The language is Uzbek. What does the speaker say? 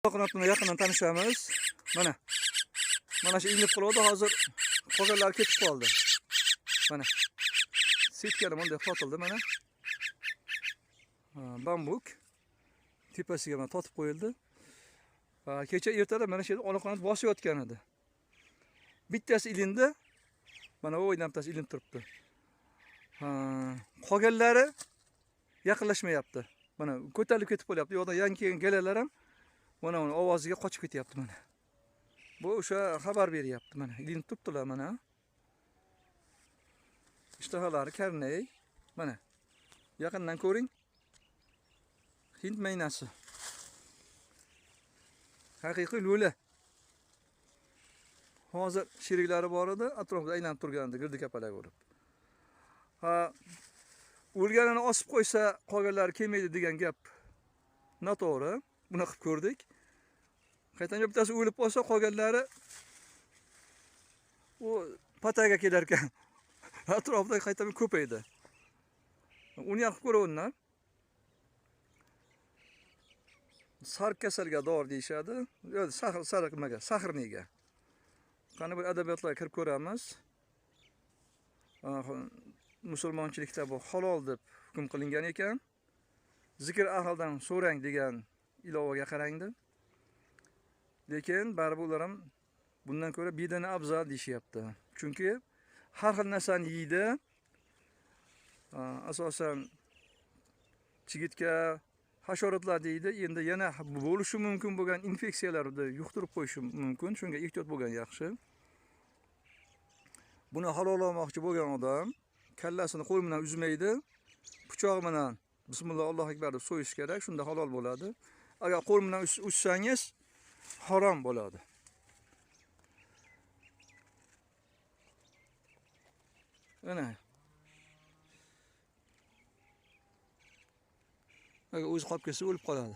Qanotni yaqindan tanishamiz. Mana shu ilinib qoldi, hozir qolganlar ketib qoldi. Mana setkani bunday qotildi mana. Bambuk tepasiga mana totib qo'yildi. Kecha ertada mana shu yerda onaxonat bosayotgan edi. Bittasi ilindi. Mana bu o'ynamtasi ilinib turibdi. Qolganlari yaqinlashmayapti. Mana ko'tarilib ketib qolyapti. Yo'qdan yangi kelgan galalar ham mana uni ovoziga qochib ketyapti mana. Bu o'sha xabar beryapti mana. Ilinib turibdilar mana. İshtahalari karnay. Mana. Yaqindan ko'ring. Hind maynasi. Haqiqiy lo'li. Hozir sheriklari bor edi, atrofida aylanib turgandi, girdi-kapalak bo'lib. O'lganini osib qo'ysa, qolganlari kelmaydi degan gap noto'g'ri. Buni qilib ko'rdik. Qaytanga bittasi o'lib qolsa, qolganlari u pataga kelar ekan. Atrofda qaytadan ko'paydi. Uni ham qilib ko'raverdilar. Sariq kasalga dori deyshadi. Yo'q, sariq nimaga? Sahrniga. Qani bir adabiyotlarga kirib ko'ramiz. Musulmonchilikda bu halol deb hukm qilingan ekan. Zikr ahlidan so'rang degan ilovaga qarangdi. Lekin baribir ular ham bundan ko'ra bedana afzal deyishyapti. Chunki har xil narsani yeydi. Asosan chigitga, hasharotlar deydi. Endi yana bo'lishi mumkin bo'lgan infeksiyalarni yuqtirib qo'yishi mumkin. Shunga ehtiyot bo'lgan yaxshi. Buni halollamoqchi bo'lgan odam kallasini qo'l bilan uzmaydi. Pichoq bilan bismillah Allohu akbar deb so'yish kerak. Shunda halol bo'ladi. Agar qo'l bilan uzsangiz harom bo'ladi. Ana. Agar o'zi qolib ketsa o'lib qoladi.